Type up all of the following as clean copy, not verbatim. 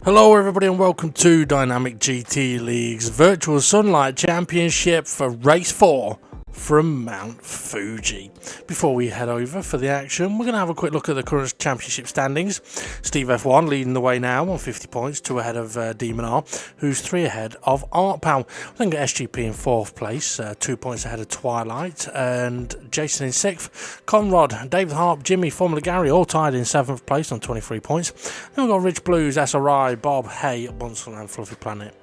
Hello everybody and welcome to Dynamic GT League's Virtual Sunlight Championship for Race 4 from Mount Fuji. Before we head over for the action, we're going to have a quick look at the current championship standings. Steve F1 leading the way now on 50 points, 2 ahead of Demon R, who's 3 ahead of Art Pal. Then got SGP in 4th place, 2 points ahead of Twilight, and Jason in 6th. Conrad, David Harp, Jimmy, Formula Gary all tied in 7th place on 23 points. Then we've got Rich Blues, SRI, Bob, Hay, Bunsel and Fluffy Planet.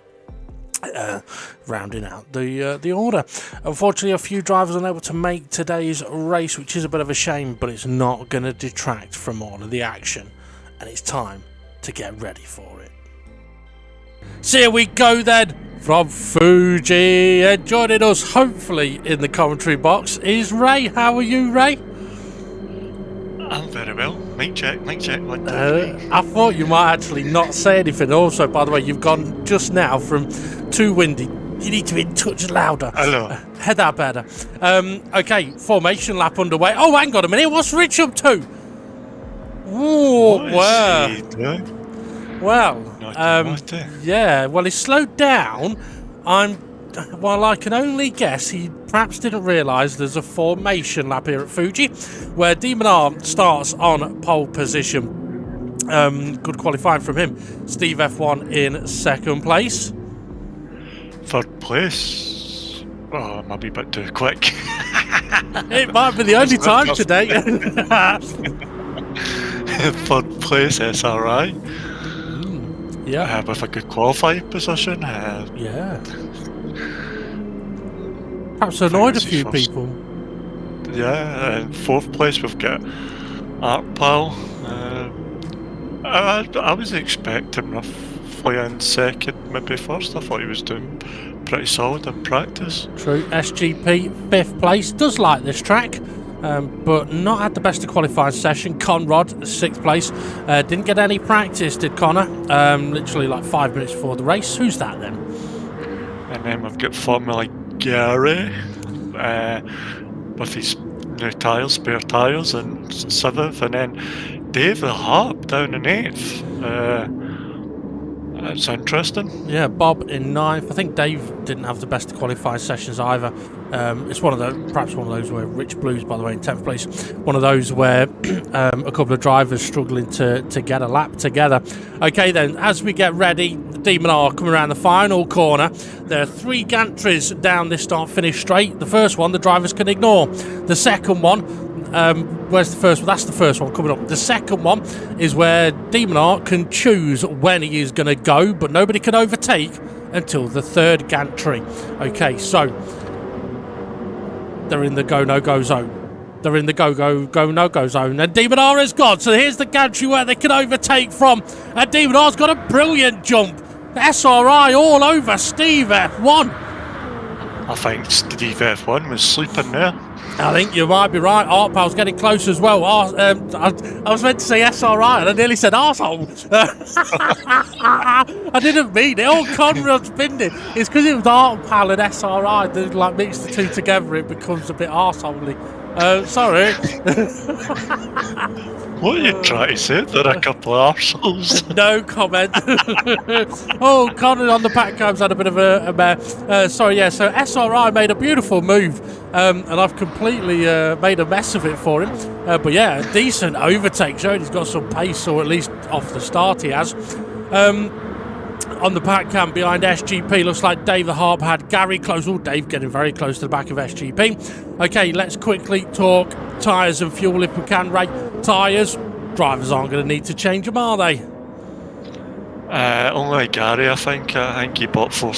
Rounding out the order. Unfortunately, a few drivers unable to make today's race, which is a bit of a shame, but it's not going to detract from all of the action, and it's time to get ready for it. So here we go then, from Fuji, and joining us hopefully in the commentary box is Ray. How are you, Ray? I'm very well. Mic check, 1, 2, 3. I thought you might actually not say anything. Also, by the way, you've gone just now from too windy. You need to be a touch louder. Hello. Head that better. Okay, formation lap underway. Oh, hang on a minute. What's Rich up to? Oh, What is he doing? well. Naughty. Yeah. Well, he slowed down. Well, I can only guess he perhaps didn't realise there's a formation lap here at Fuji, where Demon R starts on pole position. Good qualifying from him. Steve F1 in 2nd place. 3rd place. Oh, I'm a wee bit too quick. It might be the only time today. 3rd place, SRI. Yeah. With a good qualifying position. Yeah. Perhaps annoyed a few people. Yeah, and 4th place we've got Art Pal. I was expecting roughly in 2nd, maybe 1st. I thought he was doing pretty solid in practice. True. SGP 5th place. Does like this track, but not had the best of qualifying session. Conrad 6th place. Didn't get any practice, did Connor? Literally like 5 minutes before the race. Who's that then? And then we've got Formula Gary with his new tyres, spare tyres, in 7th, and then Dave the Harp down in 8th. That's interesting. Yeah, Bob in 9th. I think Dave didn't have the best qualifying sessions either. It's perhaps one of those where Rich Blues, by the way, in 10th place. One of those where a couple of drivers struggling to get a lap together. Okay, then, as we get ready, the Demon R coming around the final corner. There are 3 gantries down this start-finish straight. The first one, the drivers can ignore. The second one, where's the first one? That's the first one coming up. The second one is where Demon R can choose when he is going to go, but nobody can overtake until the 3rd gantry. Okay, so they're in the go-no-go zone. They're in the go-no-go zone. And Demon R has gone. So here's the gantry where they can overtake from. And Demon R's got a brilliant jump. SRI all over Steve F1. I think Steve F1 was sleeping there. I think you might be right. Art Pal's getting close as well. I was meant to say SRI and I nearly said arsehole. I didn't mean it. All Conrad's binned it. It's because it was Art Pal and SRI. They like mix the two together, it becomes a bit arseholey. Sorry. What are you trying to say? They're a couple of arseholes. No comment. Oh, Conrad on the pack comes had a bit of a mare. Sorry, yeah, so SRI made a beautiful move, and I've completely made a mess of it for him. But yeah, a decent overtake, showing he's got some pace, or at least off the start he has. On the pack cam behind SGP, looks like Dave the Harp had Gary close. Oh, Dave getting very close to the back of SGP. Okay, let's quickly talk tyres and fuel if we can, Ray. Tyres, drivers aren't going to need to change them, are they? Only Gary, I think. I think he bought 4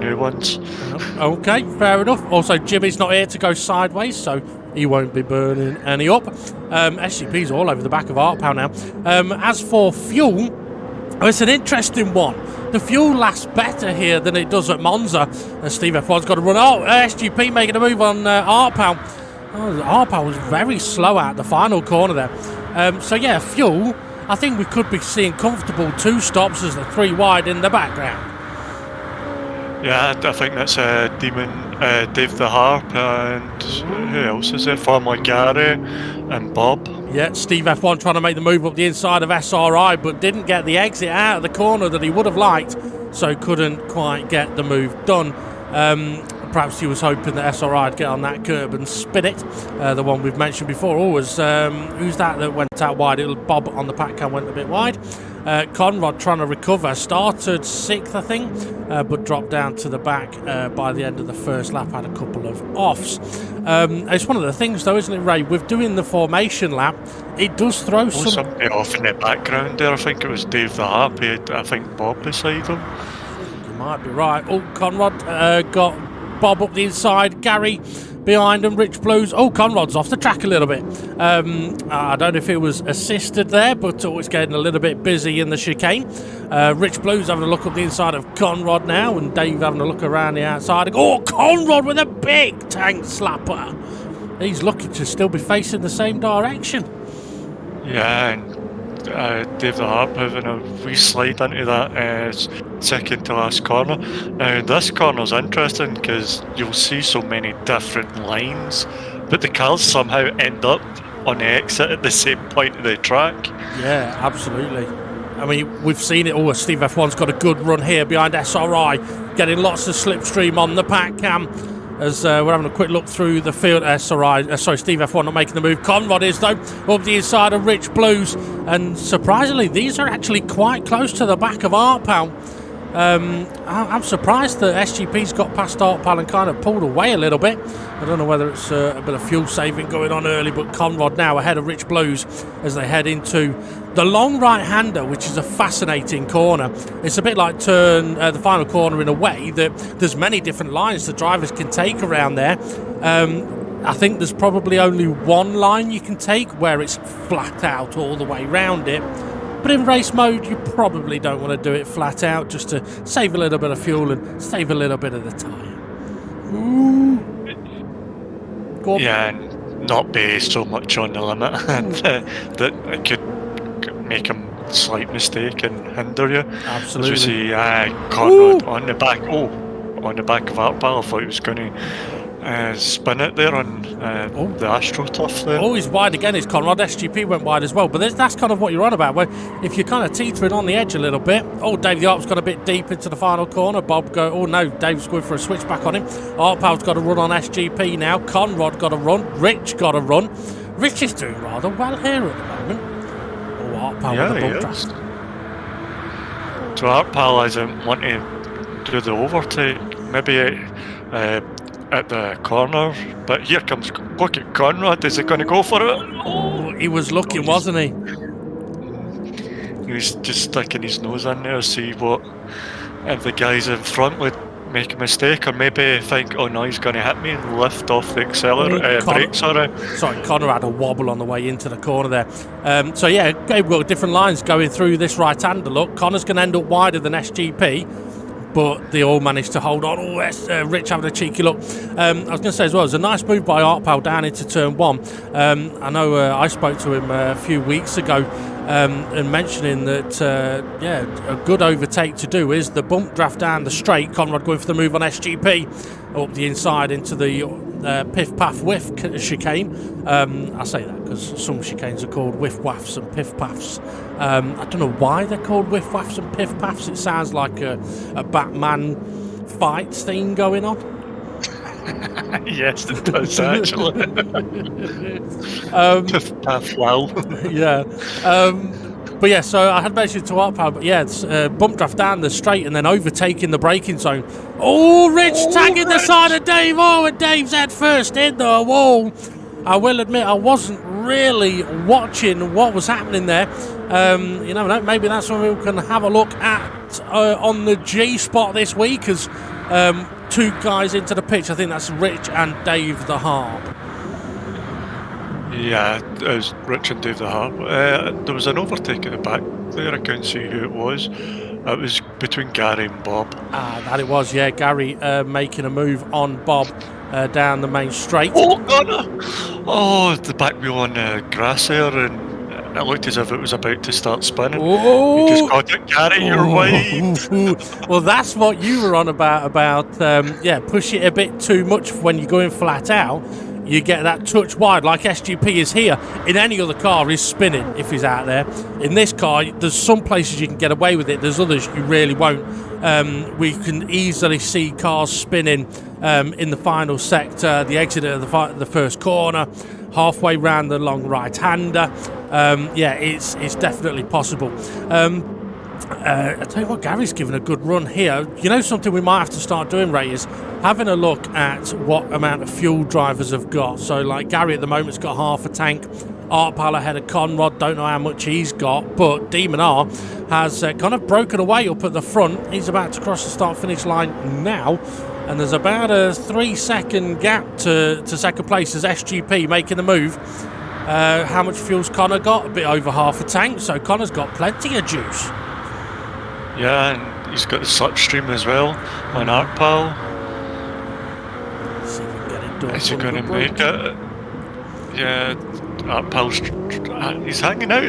new ones. Okay, fair enough. Also, Jimmy's not here to go sideways, so he won't be burning any up. SGP's all over the back of Art Pal now. As for fuel, it's an interesting one. The fuel lasts better here than it does at Monza. Steve F1's got to run. Oh, SGP making a move on Art Pal. Oh, Art Pal was very slow out the final corner there. So yeah, fuel, I think we could be seeing comfortable 2 stops as the 3 wide in the background. Yeah, I think that's Dave the Harp, and who else is there? Formula Gary and Bob. Yeah, Steve F1 trying to make the move up the inside of SRI, but didn't get the exit out of the corner that he would have liked, so couldn't quite get the move done. Perhaps he was hoping that SRI would get on that curb and spin it. The one we've mentioned before. Who's that went out wide? Bob on the pack cam went a bit wide. Conrad trying to recover. Started 6th, I think, but dropped down to the back by the end of the first lap. Had a couple of offs. It's one of the things, though, isn't it, Ray? With doing the formation lap, it does throw somebody off in the background there. I think it was Dave the Harp. He had, I think, Bob beside him. You might be right. Oh, Conrad got Bob up the inside, Gary behind him, Rich Blues. Oh, Conrad's off the track a little bit. I don't know if it was assisted there, but it's getting a little bit busy in the chicane. Rich Blues having a look up the inside of Conrad now, and Dave having a look around the outside. Oh, Conrad with a big tank slapper. He's lucky to still be facing the same direction. Yeah, and Dave the Harp having a wee slide into that second to last corner. Now this corner's interesting because you'll see so many different lines, but the cars somehow end up on the exit at the same point of the track. Yeah, absolutely. I mean, we've seen it all. Steve F1's got a good run here behind SRI, getting lots of slipstream on the pack cam. As we're having a quick look through the field, Steve F1 not making the move. Conrad is, though, up the inside of Rich Blues. And surprisingly, these are actually quite close to the back of Artpal. I'm surprised that SGP's got past Artpal and kind of pulled away a little bit. I don't know whether it's a bit of fuel saving going on early, but Conrad now ahead of Rich Blues as they head into the long right-hander, which is a fascinating corner. It's a bit like the final corner in a way that there's many different lines the drivers can take around there. I think there's probably only one line you can take where it's flat out all the way round it. But in race mode, you probably don't want to do it flat out just to save a little bit of fuel and save a little bit of the tyre. Ooh. Go on. Yeah, and not be so much on the limit that it could make a slight mistake and hinder you. Absolutely. As we see Conrad on the back of Artpal. I thought he was going to spin it there on the AstroTurf there. Oh, he's wide again, is Conrad. SGP went wide as well, but that's kind of what you're on about, where if you're kind of teetering on the edge a little bit. Oh, Dave the Arp's got a bit deep into the final corner. Dave's going for a switchback on him. Artpal's got a run on SGP now. Conrad got a run. Rich got a run. Rich is doing rather well here at the moment. Oh, Artpal with the bump draft. So Artpal doesn't want to do the overtake, maybe at the corner, but here comes, look at Conrad. Is he going to go for it? Oh, he was looking, wasn't he? He was just sticking his nose in there to see what if the guys in front would make a mistake, or maybe think, oh no, he's going to hit me, and lift off the brakes. Sorry, Connor had a wobble on the way into the corner there. So yeah, we've got different lines going through this right-hander. Look, Connor's going to end up wider than SGP, but they all managed to hold on. Oh, Rich having a cheeky look. I was going to say as well, it was a nice move by Artpal down into turn one. I know I spoke to him a few weeks ago and mentioning that, a good overtake to do is the bump draft down the straight. Conrad going for the move on SGP up the inside into the piff paff whiff chicane. I say that because some chicanes are called whiff waffs and piff paffs. I don't know why they're called whiff waffs and piff paffs. It sounds like a Batman fight thing going on. Yes, it does actually. Piff paff, wow. Yeah. But yeah, so I had mentioned to Artpal, but yeah, it's bump draft down the straight and then overtaking the braking zone. Oh, Rich tagging the side of Dave. Oh, and Dave's head first in the wall. I will admit I wasn't really watching what was happening there. You never know, maybe that's something we can have a look at on the G spot this week as two guys into the pitch. I think that's Rich and Dave the Harp. Yeah, it was Rich and Dave the Harp. There was an overtake at the back there. I couldn't see who it was. It was between Gary and Bob. That it was, yeah. Gary making a move on Bob down the main straight. Oh, God! Oh, the back wheel on the grass there, and it looked as if it was about to start spinning. Oh. You just got it, Gary, you're wide. Well, that's what you were on about push it a bit too much when you're going flat out. you get that touch wide like SGP is here. In any other car, he's spinning if he's out there. In this car, there's some places you can get away with it, there's others you really won't. We can easily see cars spinning in the final sector, the exit of the first corner, halfway round the long right-hander. Yeah, it's definitely possible. I tell you what, Gary's given a good run here. You know, something we might have to start doing, Ray, is having a look at what amount of fuel drivers have got. So, like, Gary at the moment's got half a tank. Art Pal ahead of Conrad, don't know how much he's got, but Demon R has kind of broken away up at the front. He's about to cross the start-finish line now, and there's about a 3-second gap to second place as SGP making the move. How much fuel's Connor got? A bit over half a tank, so Connor's got plenty of juice. Yeah, and he's got the slipstream as well on Art Pal. Let's see if we can get it done. Is he going to make it? Yeah, Art Pal's he's hanging out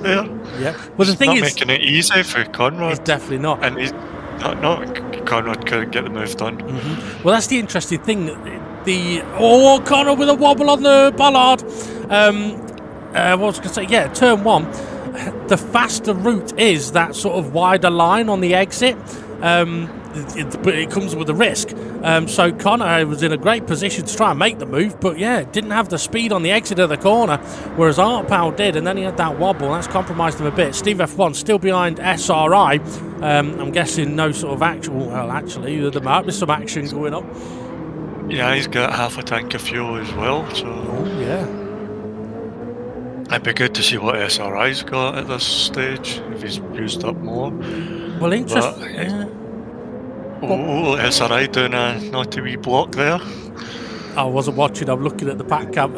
there. Yeah. Well, the thing not is, making it easy for Conrad. He's definitely not. And he's not Conrad couldn't get the move done. Mm-hmm. Well, that's the interesting thing. Connor with a wobble on the bollard. What was I going to say? Yeah, turn 1. The faster route is that sort of wider line on the exit, but it comes with a risk. So Connor was in a great position to try and make the move, but yeah, didn't have the speed on the exit of the corner, whereas Art Powell did, and then he had that wobble. That's compromised him a bit. Steve F1 still behind SRI. I'm guessing no sort of action. Well, actually, there might be some action going on. Yeah, he's got half a tank of fuel as well, so... Oh, yeah. It'd be good to see what SRI's got at this stage, if he's used up more. Well, interesting. Yeah. Oh, SRI doing a naughty wee block there. I wasn't watching, I'm looking at the pack cam.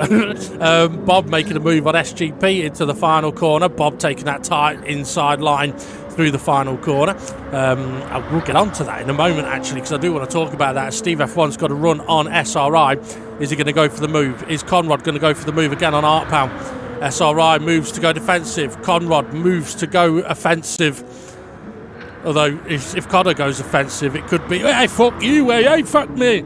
Bob making a move on SGP into the final corner. Bob taking that tight inside line through the final corner. We'll get on to that in a moment, actually, because I do want to talk about that. Steve F1's got a run on SRI. Is he going to go for the move? Is Conrad going to go for the move again on Art Pound? SRI moves to go defensive. Conrad moves to go offensive. Although, if Connor goes offensive, it could be, hey, fuck you, hey, fuck me.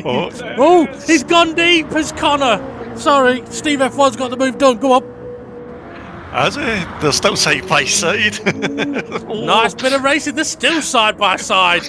Oh, he's gone deep as Connor. Sorry, Steve F1's got the move done. Go on. Has he? They're still side by side. Nice bit of racing. They're still side by side.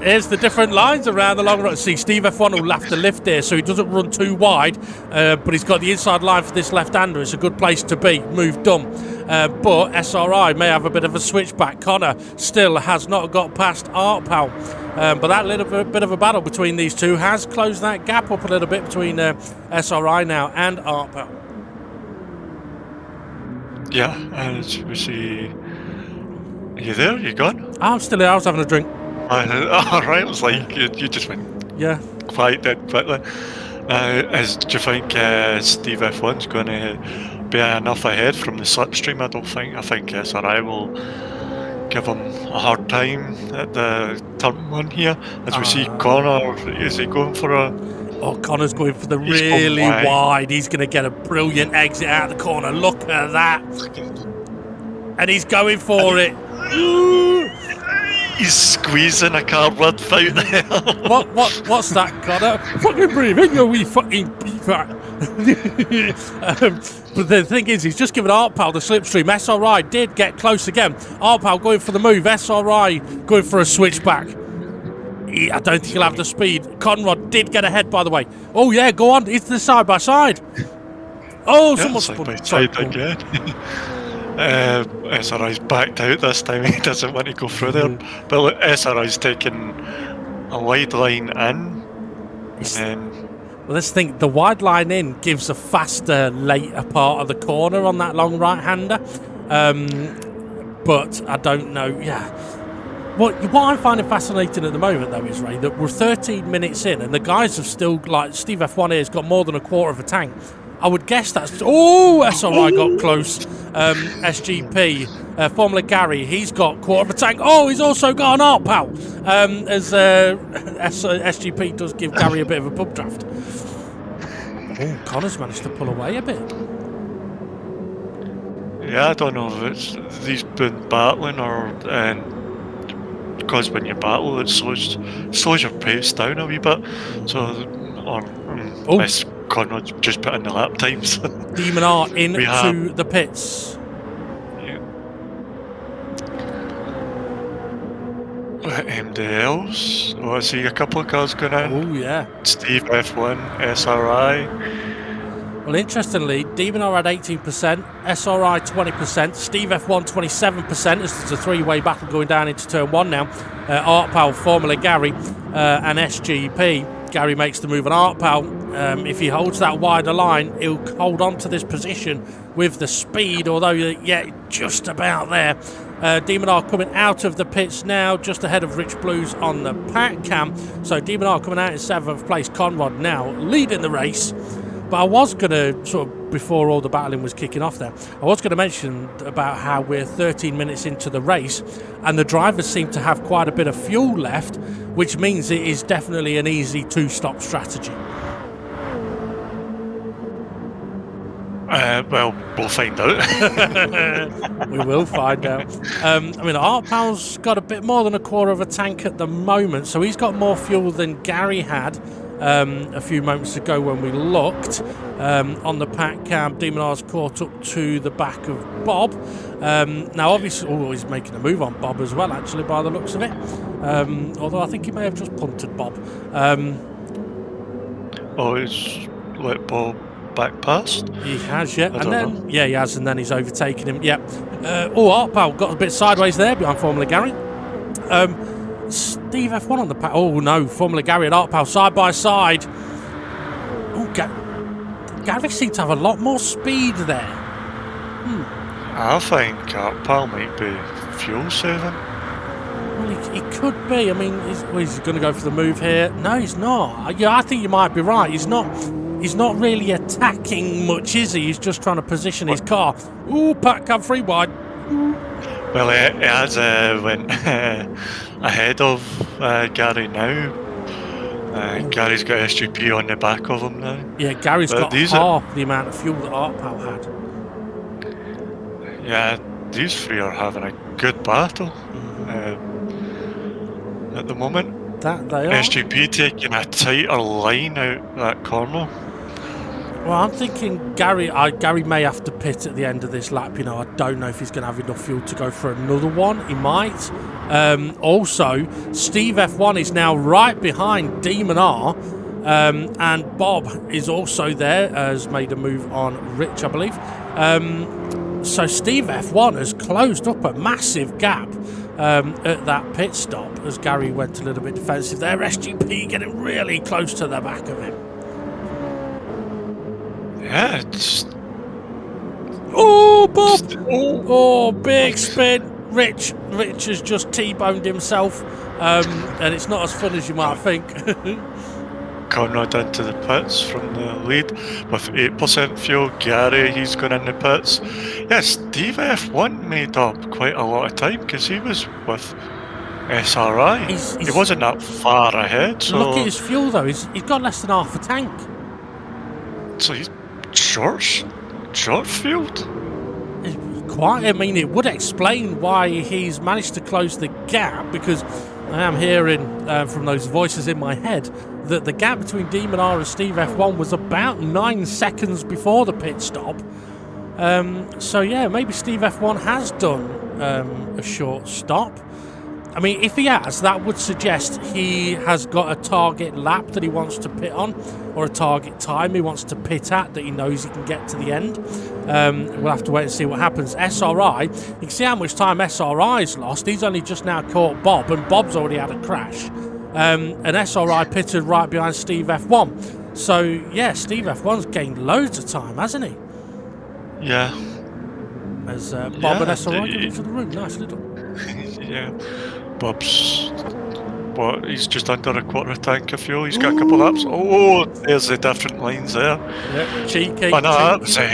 Here's the different lines around the long run. See, Steve F1 will have to lift there, so he doesn't run too wide, but he's got the inside line for this left-hander. It's a good place to be. Move done. But SRI may have a bit of a switchback. Connor still has not got past Art Powell. But that little bit of a battle between these two has closed that gap up a little bit between SRI now and Art Powell. Yeah, and we see... Are you there? You gone? I'm still here. I was having a drink. Alright, it was like you just went quiet dead quickly. Do you think Steve F1's going to be enough ahead from the slipstream? I think SRI will give him a hard time at the turn 1 here. As we see Connor, is he going for a... Oh, Connor's going for the really wide. He's going to get a brilliant exit out of the corner. Look at that. And he's going for it. He's squeezing a cardboard out there. What's that, Connor? Fucking breathe in, you wee fucking beaver. But the thing is, he's just given Art Pal the slipstream. SRI did get close again. Art Pal going for the move. SRI going for a switchback. I don't think he'll have the speed. Conrad did get ahead, by the way. Oh, yeah, go on. It's the side by side. Oh, someone's side by side again. SRI's backed out this time. He doesn't want to go through there. But SRI's taking a wide line in. Well, let's think. The wide line in gives a faster later part of the corner on that long right-hander. But I don't know. Yeah. What I'm finding fascinating at the moment, though, is, Ray, that we're 13 minutes in and the guys have still, like, Steve F1 here has got more than a quarter of a tank. I would guess that's... Oh, SRI got close. SGP, Formula Gary, he's got quarter of a tank. Oh, he's also got an art pal. As SGP does give Gary a bit of a pub draft. Oh, Connor's managed to pull away a bit. Yeah, I don't know if he's been battling or because when you battle, it slows your pace down a wee bit. So, unless Conrad just put in the lap times. Demon R We into have- the pits. Yeah. MDLs. Oh, I see a couple of cars going in. Oh, yeah. Steve F1, SRI. Well, interestingly, Demon R had 18%, SRI 20%, Steve F1 27%, as there's a three-way battle going down into turn one now. Art Pal, formerly Gary, and SGP. Gary makes the move on Art Pal. If he holds that wider line, he'll hold on to this position with the speed, although, yeah, just about there. Demon R coming out of the pits now, just ahead of Rich Blues on the pack cam. So Demon R coming out in 7th place, Conrad now leading the race. But I was going to, sort of, before all the battling was kicking off there, I was going to mention about how we're 13 minutes into the race and the drivers seem to have quite a bit of fuel left, which means it is definitely an easy two-stop strategy. Well, we'll find out. We will find out. I mean, Art Pal's got a bit more than a quarter of a tank at the moment, so he's got more fuel than Gary had a few moments ago when we looked. On the pack cam, Demon R's caught up to the back of Bob. Now, obviously, he's making a move on Bob as well, actually, by the looks of it. Although I think he may have just punted Bob. He's let Bob back past. He has, yeah. I don't know. Yeah, he has, and then he's overtaken him. Yeah. Art Pal got a bit sideways there behind Formula Gary. Steve F1 on the pack. Oh no, Formula Gary and Art Pal side by side. Oh, Gary seemed to have a lot more speed there. I think Art Pal might be fuel saving. Well, he could be. I mean, he's going to go for the move here. No, he's not. Yeah, I think you might be right. He's not really attacking much, is he? He's just trying to position his car. Ooh, pack cam free wide. Well, he has went ahead of Gary now. Gary's got SGP on the back of him now. Yeah, Gary's got half the amount of fuel that Art Pal had. Yeah, these three are having a good battle at the moment. That they are. SGP taking a tighter line out that corner. Well, I'm thinking Gary may have to pit at the end of this lap. You know, I don't know if he's going to have enough fuel to go for another one. He might. Also, Steve F1 is now right behind Demon R. And Bob is also there, has made a move on Rich, I believe. So Steve F1 has closed up a massive gap at that pit stop as Gary went a little bit defensive there. SGP getting really close to the back of him. Yeah, it's... Oh, Bob! Oh, big spin. Rich has just T-boned himself. And it's not as fun as you might think. Conrad into the pits from the lead with 8% fuel. Gary, he's gone in the pits. Yeah, Steve F1 made up quite a lot of time because he was with SRI. He wasn't that far ahead. So look at his fuel though. He's got less than half a tank. So he's short fueled. Quite. I mean, it would explain why he's managed to close the gap, because I am hearing from those voices in my head that the gap between Demon R and Steve F1 was about 9 seconds before the pit stop. So yeah, maybe Steve F1 has done a short stop. I mean, if he has, that would suggest he has got a target lap that he wants to pit on, or a target time he wants to pit at that he knows he can get to the end. We'll have to wait and see what happens. SRI, you can see how much time SRI's lost. He's only just now caught Bob, and Bob's already had a crash. And SRI pitted right behind Steve F1. So, yeah, Steve F1's gained loads of time, hasn't he? Yeah. As Bob and SRI get into the room. Nice little... Yeah. Bob's... What, he's just under a quarter of a tank of fuel. He's got a couple of laps. Oh, there's the different lines there. Yeah, cheeky. Oh, no, that's a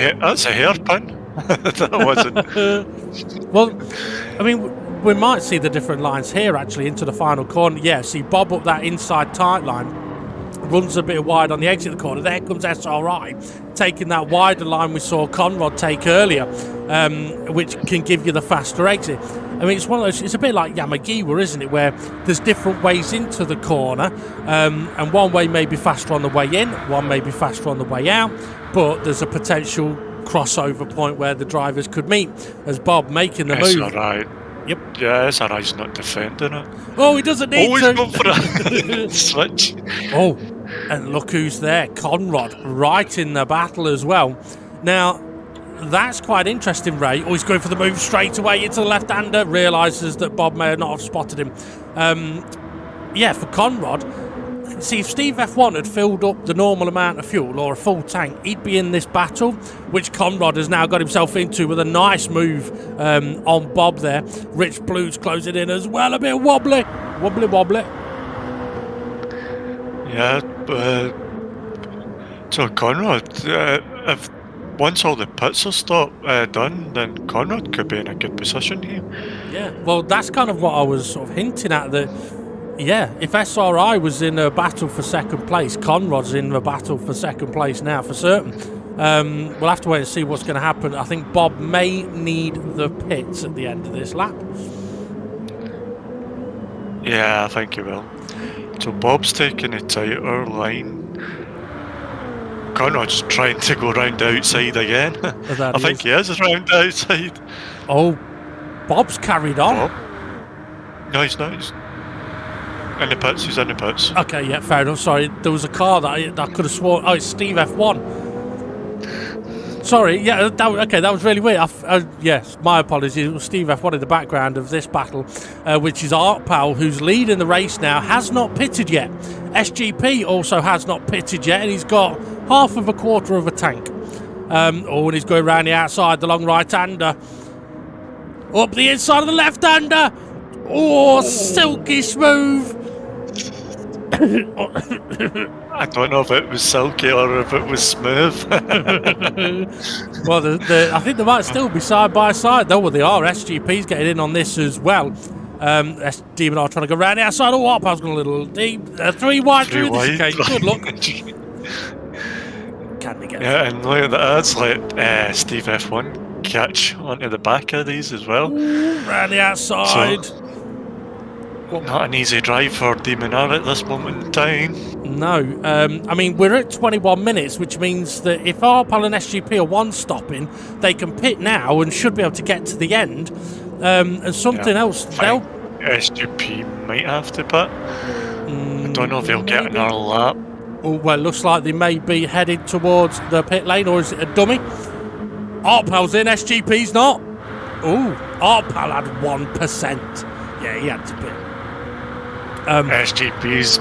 hairpin. That wasn't... Well, I mean... we might see the different lines here, actually, into the final corner. Yeah, see Bob up that inside tight line, runs a bit wide on the exit of the corner. There comes SRI, taking that wider line we saw Conrad take earlier, which can give you the faster exit. I mean, it's one of those. It's a bit like Yamagiwa, isn't it? Where there's different ways into the corner, and one way may be faster on the way in, one may be faster on the way out, but there's a potential crossover point where the drivers could meet. As Bob making the move. All right. Yep. Yeah, SRI's not defending it. Oh, he doesn't need Always to. go for a switch. Oh, and look who's there. Conrad, right in the battle as well. Now, that's quite interesting, Ray. Oh, he's going for the move straight away into the left-hander. Realises that Bob may not have spotted him. Yeah, for Conrad, see, if Steve F1 had filled up the normal amount of fuel or a full tank, he'd be in this battle, which Conrad has now got himself into with a nice move on Bob there. Rich Blues closing in as well, a bit wobbly. Wobbly. Yeah, so Conrad, if once all the pits are done, then Conrad could be in a good position here. Yeah, well, that's kind of what I was sort of hinting at, that yeah, if SRI was in a battle for second place, Conrad's in a battle for second place now for certain. We'll have to wait and see what's going to happen. I think Bob may need the pits at the end of this lap. Yeah, I think he will. So Bob's taking a tighter line. Conrad's trying to go round the outside again. I think he is round the outside. Oh, Bob's carried on. Bob? No, he's not. He's in the pits. He's in the pits. Okay, yeah, fair enough. Sorry, there was a car that I could have sworn. Oh, it's Steve F1. Sorry, yeah, that was really weird. Yes, my apologies. It was Steve F1 in the background of this battle, which is Art Powell, who's leading the race now, has not pitted yet. SGP also has not pitted yet, and he's got half of a quarter of a tank. And he's going around the outside, the long right-hander. Up the inside of the left-hander. Oh, silky smooth. I don't know if it was silky or if it was smooth. Well, I think they might still be side by side, though. Well, they are. SGP's getting in on this as well. Demon are trying to go round the outside. Oh, Arpal's going a little deep. 3 wide through this chicane. Good luck. Can they get Yeah, and look at that. That's let Steve F1 catch onto the back of these as well. Round the outside. So, not an easy drive for Demon R at this moment in time. No, I mean, we're at 21 minutes, which means that if Arpal and SGP are one stopping, they can pit now and should be able to get to the end. And something else, SGP might have to pit. I don't know if they'll get another lap. Oh, well, looks like they may be headed towards the pit lane, or is it a dummy? Arpal's in, SGP's not. Oh, Arpal had 1%. Yeah, he had to pit. SGP's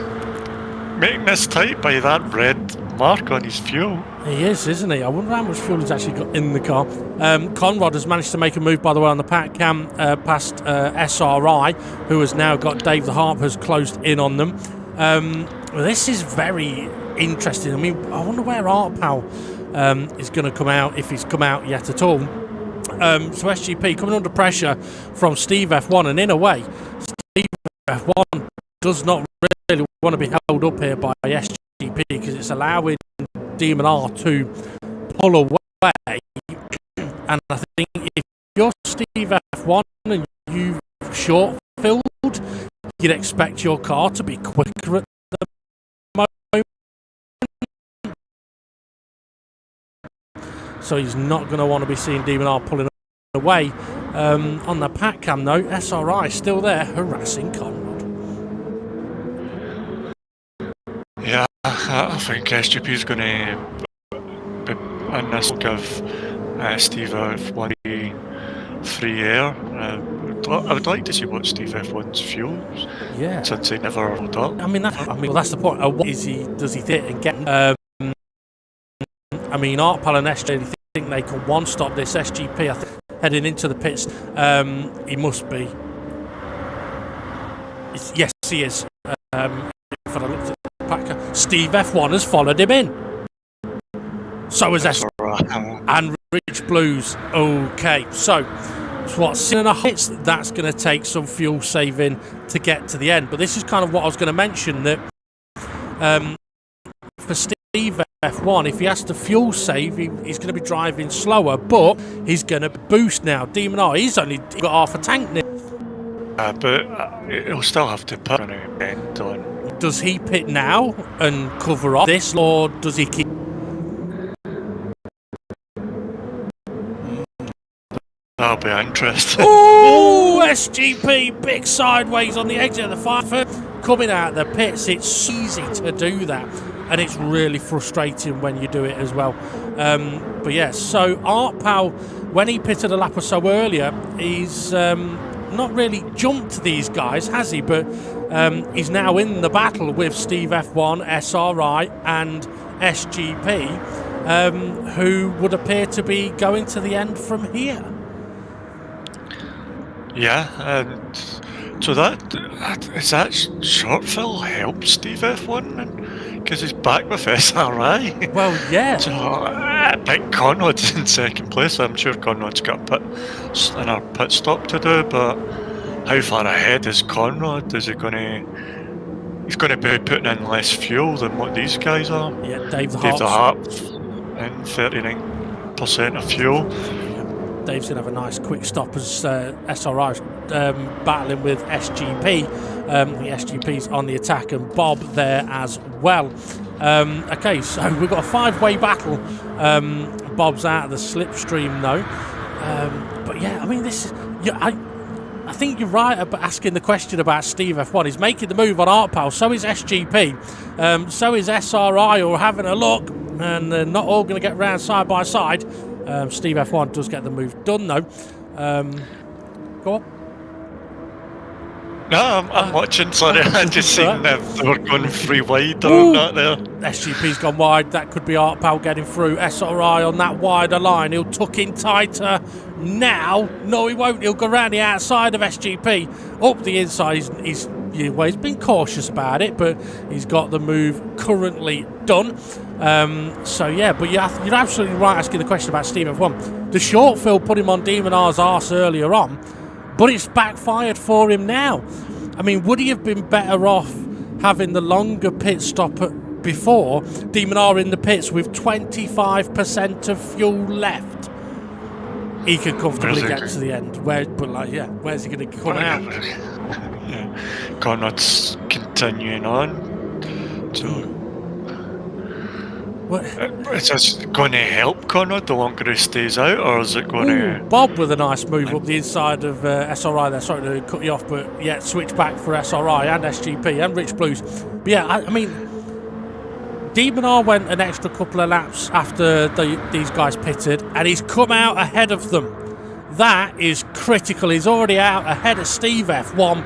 making this tight by that red mark on his fuel. He is, isn't he? I wonder how much fuel he's actually got in the car. Conrad has managed to make a move, by the way, on the pack cam past SRI, who has now got Dave the Harp, has closed in on them. This is very interesting. I mean, I wonder where Art Powell is going to come out, if he's come out yet at all. So SGP coming under pressure from Steve F1, and in a way, Steve F1 does not really want to be held up here by SGP, because it's allowing Demon R to pull away. And I think if you're Steve F1 and you've short filled, you'd expect your car to be quicker at the moment. So he's not going to want to be seeing Demon R pulling away. On the pack cam though, SRI still there harassing Conrad. Yeah, I think SGP's going to be in this. Will give Steve F1 free air. I would like to see what Steve F1's fuel. Yeah. Since he never rolled up. I mean, that's the point. What does he think and get? I mean, Artpal and SJ think they can one-stop this. SGP, I think, heading into the pits. He must be. Yes, he is. If I looked at the packer, Steve F1 has followed him in. So has S and Rich Blues. Okay, so what, 6.5 hits? That's going to take some fuel saving to get to the end. But this is kind of what I was going to mention, that for Steve F1, if he has to fuel save, he's going to be driving slower, but he's going to boost now. Demon R, he's only got half a tank now. but he'll still have to put an end on. Does he pit now and cover off this, or does he keep? That'll be interesting. Oh, SGP, big sideways on the exit of the fire. Coming out of the pits, it's easy to do that, and it's really frustrating when you do it as well. But yeah, so Art Pal, when he pitted a lap or so earlier, he's not really jumped these guys, has he? But he's now in the battle with Steve F1, SRI, and SGP, who would appear to be going to the end from here. Yeah, and so that short fill helped Steve F1 because he's back with SRI. Well, yeah. So but Conrad's in second place. I'm sure Conrad's got a pit stop to do, but how far ahead is Conrad? Is he gonna? He's going to be putting in less fuel than what these guys are. Yeah, Dave the Harp in 39% of fuel. Dave's going to have a nice quick stop as SRI's battling with SGP. The SGP's on the attack, and Bob there as well. Okay, so we've got a 5-way battle. Bob's out of the slipstream though. But yeah, I mean, this is... Yeah, I think you're right about asking the question about Steve F1. He's making the move on Art Pal, so is SGP, so is SRI, or having a look, and they're not all going to get round side by side. Steve F1 does get the move done though. Go on. No, I'm watching, sorry. I just seen they were going 3 wide or not there. SGP's gone wide. That could be Art Pal getting through. SRI on that wider line. He'll tuck in tighter now. No, he won't. He'll go around the outside of SGP. Up the inside. He's been cautious about it, but he's got the move currently done. So yeah, but you're absolutely right asking the question about Steve F1. The short fill put him on Demon R's arse earlier on, but it's backfired for him now. I mean, would he have been better off having the longer pit stop before? Demon R in the pits with 25% of fuel left. He can comfortably get to the end. Where's he going to come out? Yeah, Conrad's continuing on. So, is this going to help Conrad the longer he stays out, or is it going to... Bob with a nice move up the inside of SRI there. Sorry to cut you off, but yeah, switch back for SRI and SGP and Rich Blues. But yeah, I mean, Demon R went an extra couple of laps after these guys pitted, and he's come out ahead of them. That is critical. He's already out ahead of Steve F1.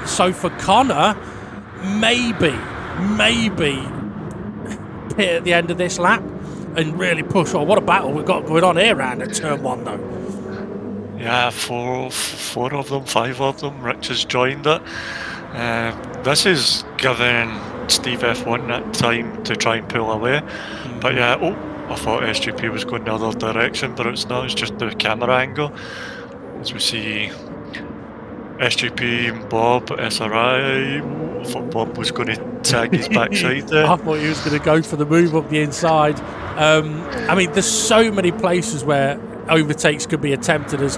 So for Connor, maybe pit at the end of this lap and really push on. What a battle we've got going on here around at turn 1 though. Yeah, 5 of them. Rich has joined it. This is giving Steve F1 that time to try and pull away. But yeah, I thought SGP was going the other direction, but it's not. It's just the camera angle. As we see SGP and Bob, SRI. I thought Bob was going to tag his backside there. I thought he was going to go for the move up the inside. I mean, there's so many places where overtakes could be attempted as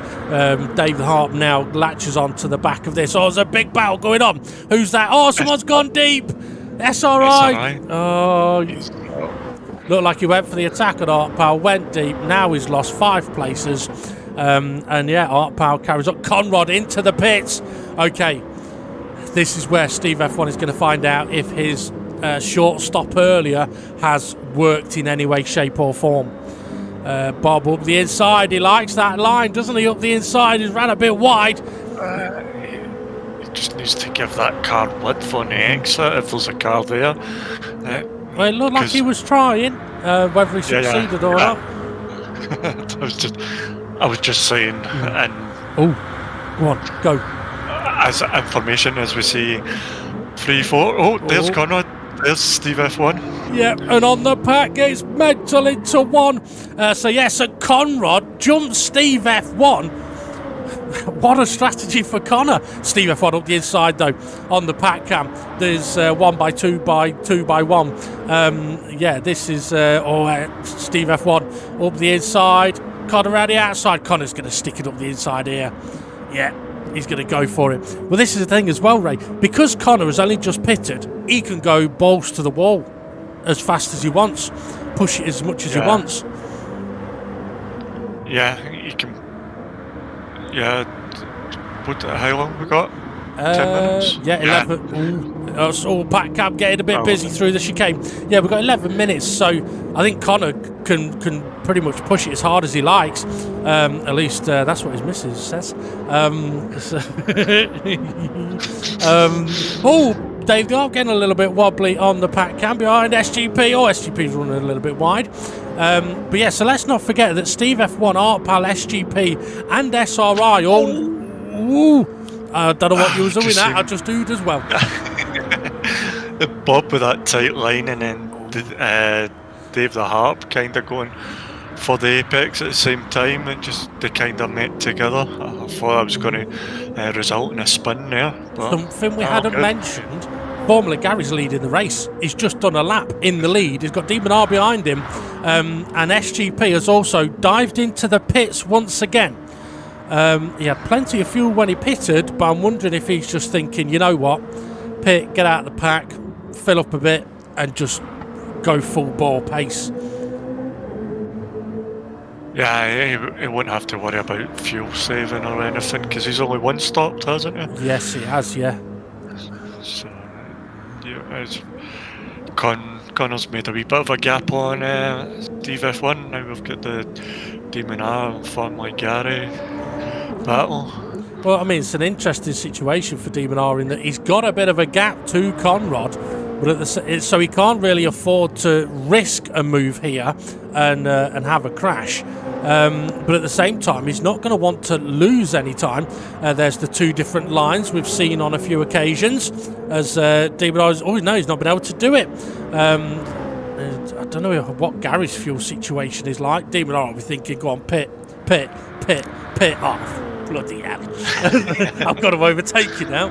Dave Harp now latches onto the back of this. Oh, there's a big battle going on. Who's that? Oh, someone's gone deep. SRI. Oh, looked like he went for the attack and Art Pal went deep. Now he's lost 5 places. And yeah, Art Pal carries up. Conrad into the pits. Okay, this is where Steve F1 is going to find out if his short stop earlier has worked in any way, shape or form. Bob up the inside. He likes that line, doesn't he? Up the inside. He's ran a bit wide. He just needs to give that car width on the exit if there's a car there. Well, it looked like he was trying, whether he succeeded or not. I was just saying, and go on, go. As information, as we see 3, 4. Oh, there's Conrad. There's Steve F1. Yep, and on the pack it's mental into 1. So Conrad jumps Steve F1. What a strategy for Connor. Steve F1 up the inside though on the pack cam. There's 1 by 2 by 2 by 1. This is Steve F1 up the inside. Connor around the outside. Connor's going to stick it up the inside here. Yeah, he's going to go for it. Well, this is the thing as well, Ray. Because Connor has only just pitted, he can go balls to the wall as fast as he wants, push it as much as he wants. Yeah, he can. Yeah, how long we got? 10 minutes? Yeah, 11. So Pat Cab getting a bit busy through the chicane. Yeah, we've got 11 minutes, so I think Connor can pretty much push it as hard as he likes. At least that's what his missus says. Dave Garb getting a little bit wobbly on the Pat Cam behind SGP. SGP's running a little bit wide. But yeah, so let's not forget that Steve F1, Art Pal, SGP and SRI all... I don't know what you were doing at, I just do as well. The Bob with that tight line, and then Dave the Harp kind of going for the apex at the same time, and just they kind of met together. I thought I was going to result in a spin there. But something we hadn't mentioned, Formula Gary's leading the race. He's just done a lap in the lead. He's got Demon R behind him, and SGP has also dived into the pits once again. He had plenty of fuel when he pitted, but I'm wondering if he's just thinking, you know what, pit, get out of the pack, fill up a bit, and just go full bore pace. Yeah, he wouldn't have to worry about fuel saving or anything, because he's only one stopped, hasn't he? Yes, he has, yeah. So, yeah, Connor's made a wee bit of a gap on Steve F1. Now we've got the Demon R and Formula Gary battle. Well, I mean, it's an interesting situation for Demon R in that he's got a bit of a gap to Conrad, but so he can't really afford to risk a move here and have a crash. But at the same time, he's not going to want to lose any time. There's the two different lines we've seen on a few occasions, as Demon R he's not been able to do it. I don't know what Gary's fuel situation is like. Demon R will be thinking, go on, pit off. Bloody hell. I've got to overtake you now.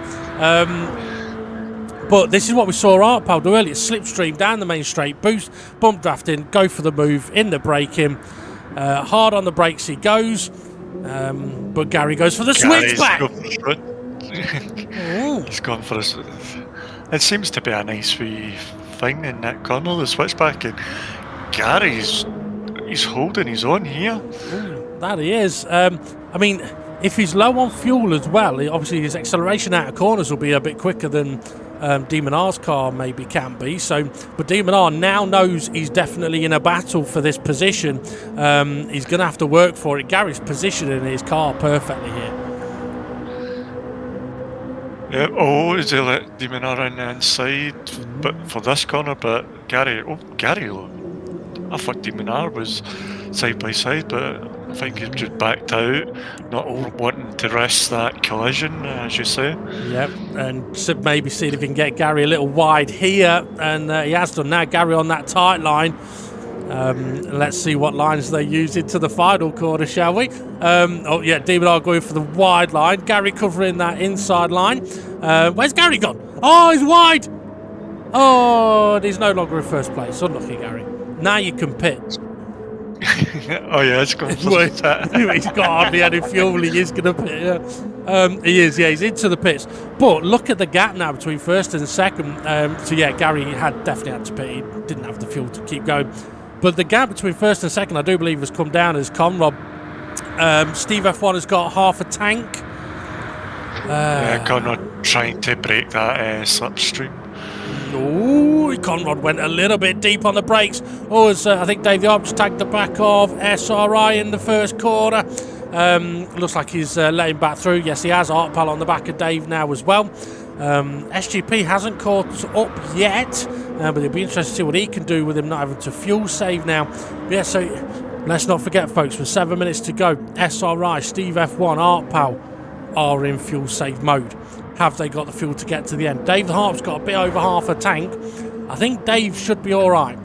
But this is what we saw Art Pal do earlier. Slipstream down the main straight, boost, bump drafting, go for the move, in the braking. Hard on the brakes he goes. But Gary goes for the switchback. He's gone for this. It seems to be a nice wee thing in that corner, the switchback. And Gary's holding his own here. That he is. I mean, if he's low on fuel as well, obviously his acceleration out of corners will be a bit quicker than Demon R's car maybe can be. But Demon R now knows he's definitely in a battle for this position. He's going to have to work for it. Gary's positioning his car perfectly here. Yeah, is he let Demon R in the inside but for this corner, but Gary, I thought Demon R was side by side, but I think he's just backed out, not wanting to risk that collision, as you say. Yep, and maybe see if he can get Gary a little wide here, and he has done now. Gary on that tight line. Let's see what lines they use into the final corner, shall we? Demon R going for the wide line. Gary covering that inside line. Where's Gary gone? Oh, he's wide! Oh, and he's no longer in first place. Unlucky, Gary. Now you can pit. It's gone for he's got hardly any fuel. He is going to pit. Yeah. He is. Yeah, he's into the pits. But look at the gap now between first and second. Gary definitely had to pit. He didn't have the fuel to keep going. But the gap between first and second, I do believe, has come down as Conrad. Steve F1 has got half a tank. Conrad trying to break that slipstream. Conrad went a little bit deep on the brakes. I think Dave the Arch tagged the back of SRI in the first corner. Looks like he's letting back through. Yes, he has. Art Pal on the back of Dave now as well. SGP hasn't caught up yet, but it'll be interesting to see what he can do with him not having to fuel save now. Yeah, so let's not forget, folks, with 7 minutes to go, SRI, Steve F1, Art Pal are in fuel save mode. Have they got the fuel to get to the end? Dave the Harp's got a bit over half a tank. I think Dave should be all right.